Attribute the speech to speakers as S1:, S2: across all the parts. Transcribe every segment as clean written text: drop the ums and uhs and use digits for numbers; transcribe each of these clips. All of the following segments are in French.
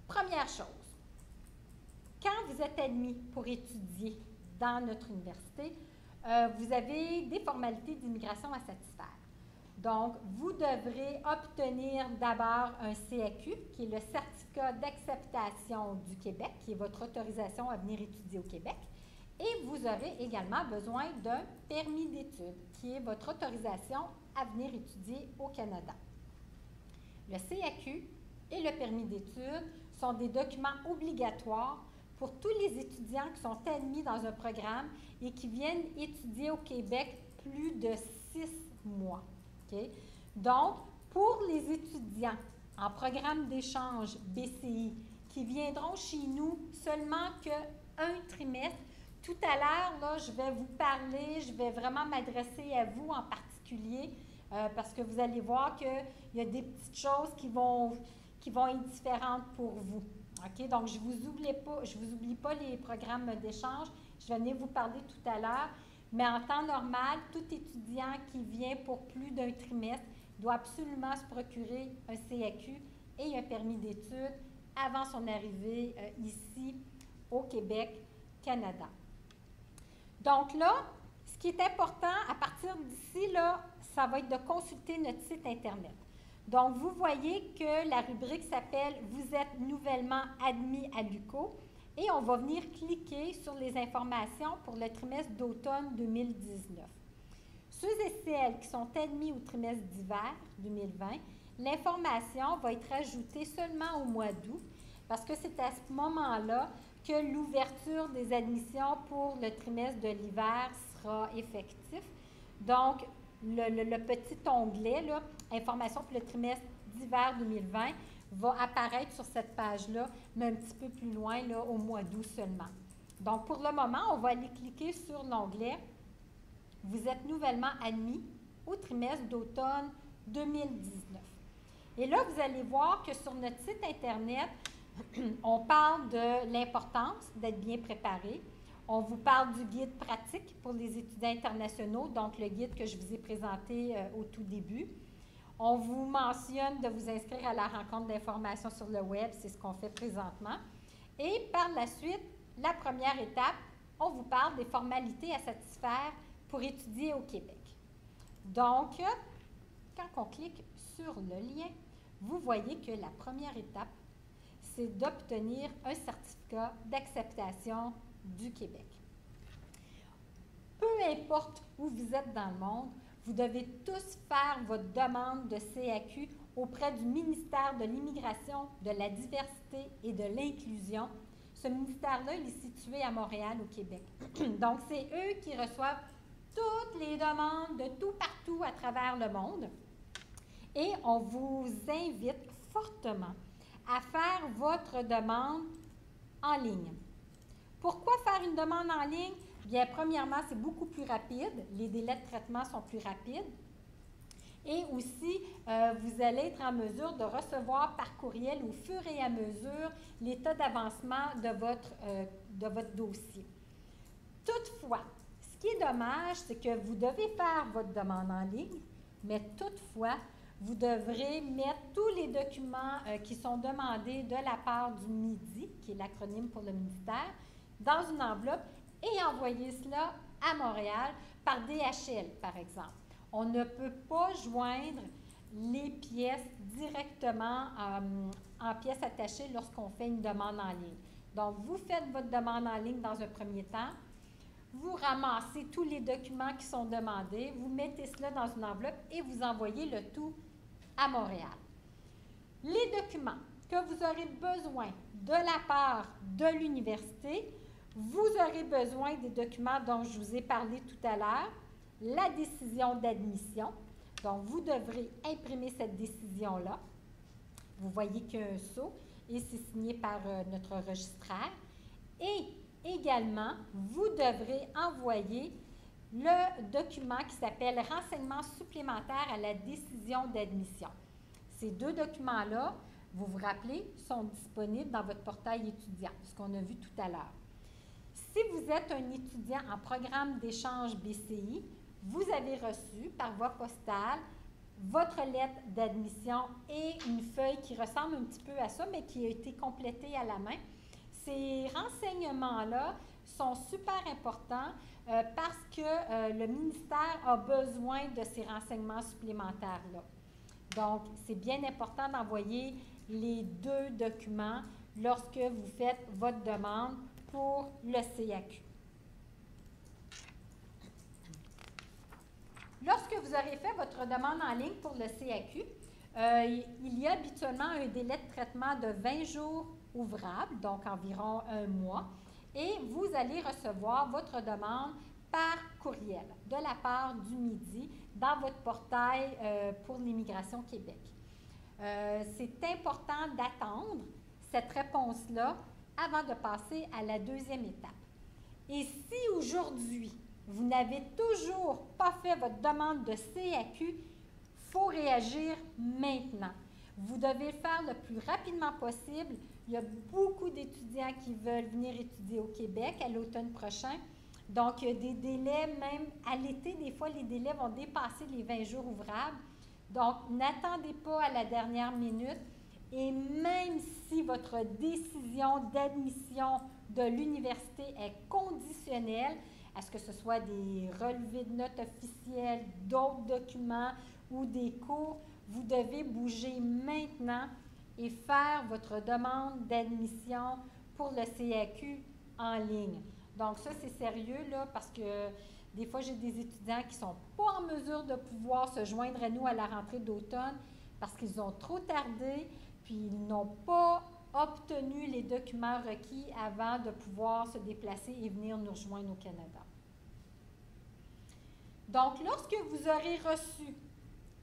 S1: Première chose, quand vous êtes admis pour étudier dans notre université, vous avez des formalités d'immigration à satisfaire. Donc, vous devrez obtenir d'abord un CAQ, qui est le certificat d'acceptation du Québec, qui est votre autorisation à venir étudier au Québec. Et vous aurez également besoin d'un permis d'études, qui est votre autorisation à venir étudier au Canada. Le CAQ et le permis d'études sont des documents obligatoires pour tous les étudiants qui sont admis dans un programme et qui viennent étudier au Québec plus de 6 mois. Okay? Donc, pour les étudiants en programme d'échange BCI qui viendront chez nous seulement qu'un trimestre, tout à l'heure, là, je vais vous parler, je vais vraiment m'adresser à vous en particulier parce que vous allez voir qu'il y a des petites choses qui vont être différentes pour vous. Okay? Donc, je ne vous oublie pas les programmes d'échange. Je vais venir vous parler tout à l'heure. Mais en temps normal, tout étudiant qui vient pour plus d'un trimestre doit absolument se procurer un CAQ et un permis d'études avant son arrivée ici au Québec, Canada. Donc là, ce qui est important à partir d'ici, là, ça va être de consulter notre site Internet. Donc, vous voyez que la rubrique s'appelle « Vous êtes nouvellement admis à l'UQO ». Et on va venir cliquer sur les informations pour le trimestre d'automne 2019. Ceux et celles qui sont admis au trimestre d'hiver 2020, l'information va être ajoutée seulement au mois d'août parce que c'est à ce moment-là que l'ouverture des admissions pour le trimestre de l'hiver sera effectif. Donc, le petit onglet, là, information pour le trimestre d'hiver 2020, va apparaître sur cette page-là, mais un petit peu plus loin, là, au mois d'août seulement. Donc, pour le moment, on va aller cliquer sur l'onglet « Vous êtes nouvellement admis au trimestre d'automne 2019 ». Et là, vous allez voir que sur notre site Internet, on parle de l'importance d'être bien préparé. On vous parle du guide pratique pour les étudiants internationaux, donc le guide que je vous ai présenté au tout début. On vous mentionne de vous inscrire à la rencontre d'information sur le web, c'est ce qu'on fait présentement. Et par la suite, la première étape, on vous parle des formalités à satisfaire pour étudier au Québec. Donc, quand on clique sur le lien, vous voyez que la première étape, c'est d'obtenir un certificat d'acceptation du Québec. Peu importe où vous êtes dans le monde, vous devez tous faire votre demande de CAQ auprès du ministère de l'Immigration, de la Diversité et de l'Inclusion. Ce ministère-là, il est situé à Montréal, au Québec. Donc, c'est eux qui reçoivent toutes les demandes de tout partout à travers le monde. Et on vous invite fortement à faire votre demande en ligne. Pourquoi faire une demande en ligne? Bien, premièrement, c'est beaucoup plus rapide. Les délais de traitement sont plus rapides. Et aussi, vous allez être en mesure de recevoir par courriel au fur et à mesure l'état d'avancement de votre dossier. Toutefois, ce qui est dommage, c'est que vous devez faire votre demande en ligne, mais toutefois, vous devrez mettre tous les documents qui sont demandés de la part du MIDI, qui est l'acronyme pour le ministère, dans une enveloppe et envoyer cela à Montréal par DHL, par exemple. On ne peut pas joindre les pièces directement en pièces attachées lorsqu'on fait une demande en ligne. Donc, vous faites votre demande en ligne dans un premier temps, vous ramassez tous les documents qui sont demandés, vous mettez cela dans une enveloppe et vous envoyez le tout à Montréal. Les documents que vous aurez besoin de la part de l'université, vous aurez besoin des documents dont je vous ai parlé tout à l'heure, la décision d'admission. Donc, vous devrez imprimer cette décision-là. Vous voyez qu'il y a un sceau et c'est signé par notre registraire. Et également, vous devrez envoyer le document qui s'appelle « Renseignements supplémentaires à la décision d'admission ». Ces deux documents-là, vous vous rappelez, sont disponibles dans votre portail étudiant, ce qu'on a vu tout à l'heure. Si vous êtes un étudiant en programme d'échange BCI, vous avez reçu par voie postale votre lettre d'admission et une feuille qui ressemble un petit peu à ça, mais qui a été complétée à la main. Ces renseignements-là sont super importants parce que le ministère a besoin de ces renseignements supplémentaires-là. Donc, c'est bien important d'envoyer les 2 documents lorsque vous faites votre demande pour le CAQ. Lorsque vous aurez fait votre demande en ligne pour le CAQ, il y a habituellement un délai de traitement de 20 jours ouvrables, donc environ 1 mois, et vous allez recevoir votre demande par courriel de la part du Midi dans votre portail pour l'Immigration Québec. C'est important d'attendre cette réponse-là avant de passer à la 2e étape. Et si aujourd'hui, vous n'avez toujours pas fait votre demande de CAQ, il faut réagir maintenant. Vous devez le faire le plus rapidement possible. Il y a beaucoup d'étudiants qui veulent venir étudier au Québec à l'automne prochain. Donc, il y a des délais, même à l'été, des fois, les délais vont dépasser les 20 jours ouvrables. Donc, n'attendez pas à la dernière minute. Et même si votre décision d'admission de l'université est conditionnelle, à ce que ce soit des relevés de notes officielles, d'autres documents ou des cours, vous devez bouger maintenant et faire votre demande d'admission pour le CAQ en ligne. Donc ça, c'est sérieux là, parce que des fois, j'ai des étudiants qui ne sont pas en mesure de pouvoir se joindre à nous à la rentrée d'automne parce qu'ils ont trop tardé, puis ils n'ont pas obtenu les documents requis avant de pouvoir se déplacer et venir nous rejoindre au Canada. Donc, lorsque vous aurez reçu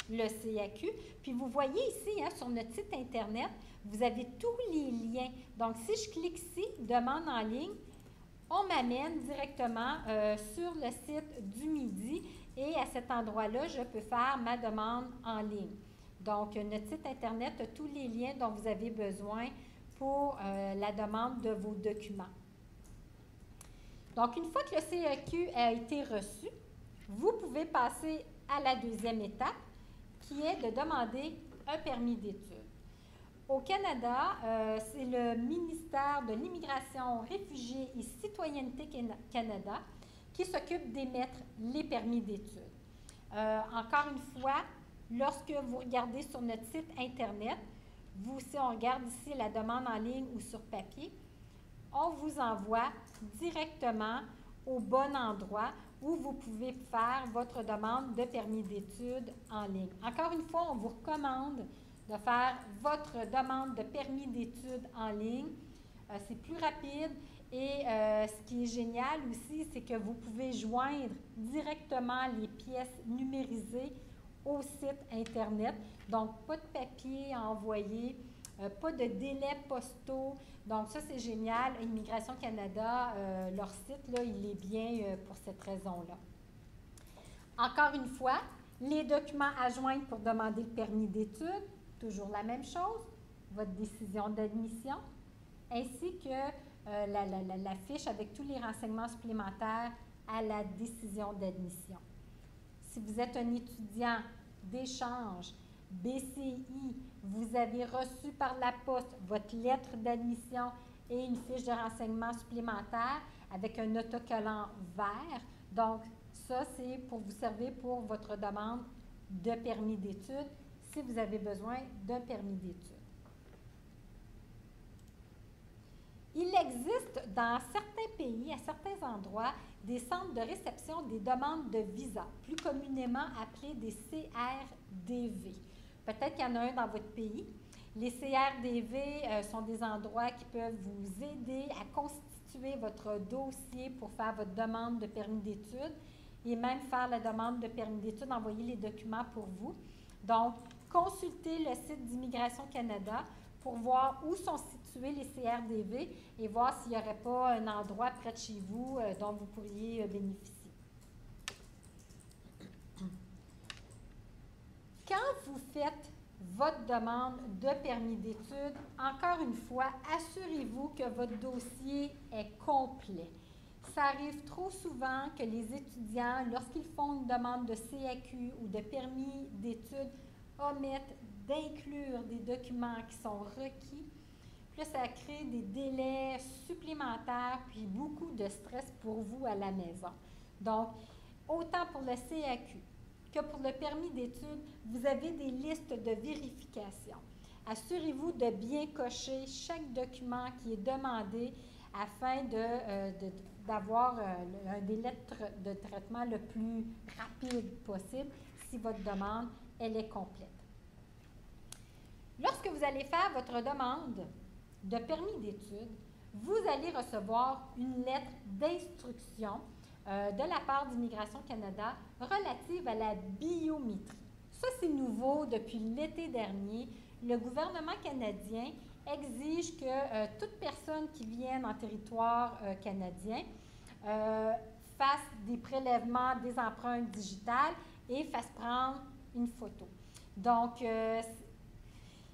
S1: le CAQ, puis vous voyez ici, hein, sur notre site Internet, vous avez tous les liens. Donc, si je clique ici, demande en ligne, on m'amène directement sur le site du Midi et à cet endroit-là, je peux faire ma demande en ligne. Donc, notre site Internet a tous les liens dont vous avez besoin pour la demande de vos documents. Donc, une fois que le CAQ a été reçu, vous pouvez passer à la 2e étape, qui est de demander un permis d'études. Au Canada, c'est le ministère de l'Immigration, Réfugiés et Citoyenneté Canada qui s'occupe d'émettre les permis d'études. Encore une fois, lorsque vous regardez sur notre site Internet, si on regarde ici la demande en ligne ou sur papier, on vous envoie directement au bon endroit où vous pouvez faire votre demande de permis d'études en ligne. Encore une fois, on vous recommande de faire votre demande de permis d'études en ligne. C'est plus rapide et ce qui est génial aussi, c'est que vous pouvez joindre directement les pièces numérisées au site Internet. Donc, pas de papier à envoyer, pas de délais postaux. Donc, ça, c'est génial. Immigration Canada, leur site, là, il est bien pour cette raison-là. Encore une fois, les documents à joindre pour demander le permis d'études, toujours la même chose, votre décision d'admission, ainsi que la fiche avec tous les renseignements supplémentaires à la décision d'admission. Si vous êtes un étudiant d'échange, BCI, vous avez reçu par la poste votre lettre d'admission et une fiche de renseignement supplémentaire avec un autocollant vert. Donc, ça, c'est pour vous servir pour votre demande de permis d'études si vous avez besoin d'un permis d'études. Il existe dans certains pays, à certains endroits, des centres de réception des demandes de visa, plus communément appelés des CRDV. Peut-être qu'il y en a un dans votre pays. Les CRDV sont des endroits qui peuvent vous aider à constituer votre dossier pour faire votre demande de permis d'études et même faire la demande de permis d'études, envoyer les documents pour vous. Donc, consultez le site d'Immigration Canada pour voir où sont situés les CRDV et voir s'il n'y aurait pas un endroit près de chez vous dont vous pourriez bénéficier. Quand vous faites votre demande de permis d'études, encore une fois, assurez-vous que votre dossier est complet. Ça arrive trop souvent que les étudiants, lorsqu'ils font une demande de CAQ ou de permis d'études, omettent d'inclure des documents qui sont requis, plus ça crée des délais supplémentaires puis beaucoup de stress pour vous à la maison. Donc, autant pour le CAQ que pour le permis d'études, vous avez des listes de vérification. Assurez-vous de bien cocher chaque document qui est demandé afin d'avoir un délai de traitement le plus rapide possible si votre demande elle est complète. Lorsque vous allez faire votre demande de permis d'études, vous allez recevoir une lettre d'instruction de la part d'Immigration Canada relative à la biométrie. Ça, c'est nouveau depuis l'été dernier. Le gouvernement canadien exige que toute personne qui vienne en territoire canadien fasse des prélèvements des empreintes digitales et fasse prendre une photo. Donc,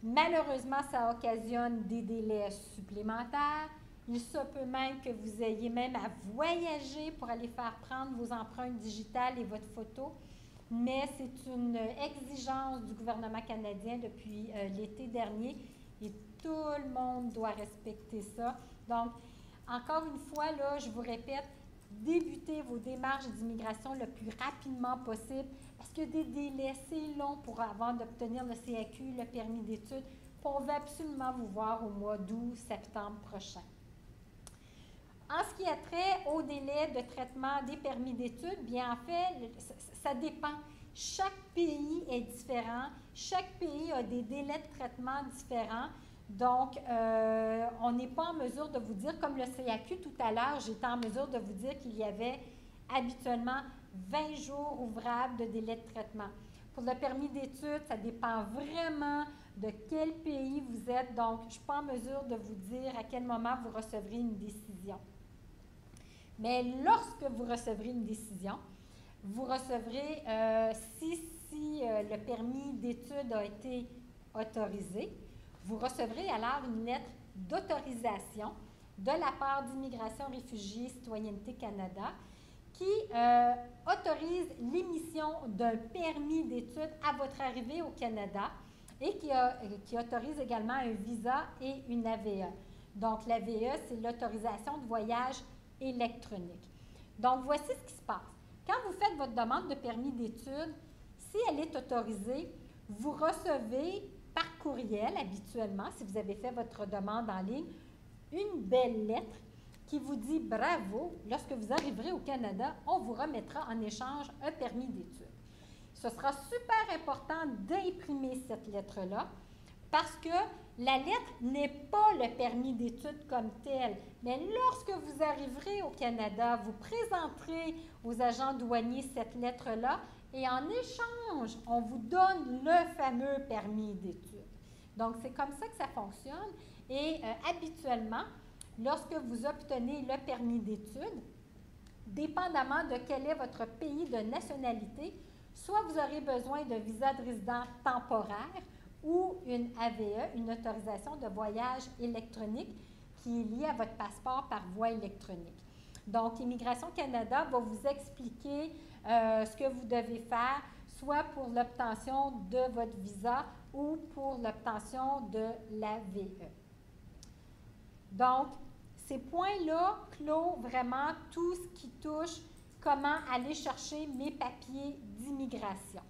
S1: malheureusement, ça occasionne des délais supplémentaires. Il se peut même que vous ayez même à voyager pour aller faire prendre vos empreintes digitales et votre photo, mais c'est une exigence du gouvernement canadien depuis l'été dernier et tout le monde doit respecter ça. Donc, encore une fois, là, je vous répète, débutez vos démarches d'immigration le plus rapidement possible parce que des délais, c'est long avant d'obtenir le CAQ, le permis d'études. On veut absolument vous voir au mois d'août, septembre prochain. En ce qui a trait au délai de traitement des permis d'études, bien en fait, ça dépend. Chaque pays est différent. Chaque pays a des délais de traitement différents. Donc, on n'est pas en mesure de vous dire, comme le CAQ tout à l'heure, j'étais en mesure de vous dire qu'il y avait habituellement 20 jours ouvrables de délai de traitement. Pour le permis d'études, ça dépend vraiment de quel pays vous êtes. Donc, je ne suis pas en mesure de vous dire à quel moment vous recevrez une décision. Mais lorsque vous recevrez une décision, vous recevrez, si le permis d'études a été autorisé, vous recevrez alors une lettre d'autorisation de la part d'Immigration, Réfugiés, Citoyenneté Canada qui autorise l'émission d'un permis d'études à votre arrivée au Canada et qui autorise également un visa et une AVE. Donc, l'AVE, c'est l'autorisation de voyage électronique. Donc, voici ce qui se passe. Quand vous faites votre demande de permis d'études, si elle est autorisée, vous recevez par courriel, habituellement, si vous avez fait votre demande en ligne, une belle lettre qui vous dit « Bravo, lorsque vous arriverez au Canada, on vous remettra en échange un permis d'études. » Ce sera super important d'imprimer cette lettre-là parce que la lettre n'est pas le permis d'études comme tel, mais lorsque vous arriverez au Canada, vous présenterez aux agents douaniers cette lettre-là et en échange, on vous donne le fameux permis d'études. Donc, c'est comme ça que ça fonctionne et habituellement, lorsque vous obtenez le permis d'études, dépendamment de quel est votre pays de nationalité, soit vous aurez besoin d'un visa de résident temporaire ou une AVE, une autorisation de voyage électronique qui est liée à votre passeport par voie électronique. Donc, Immigration Canada va vous expliquer ce que vous devez faire, soit pour l'obtention de votre visa ou pour l'obtention de l'AVE. Donc, ces points-là clôt vraiment tout ce qui touche comment aller chercher mes papiers d'immigration.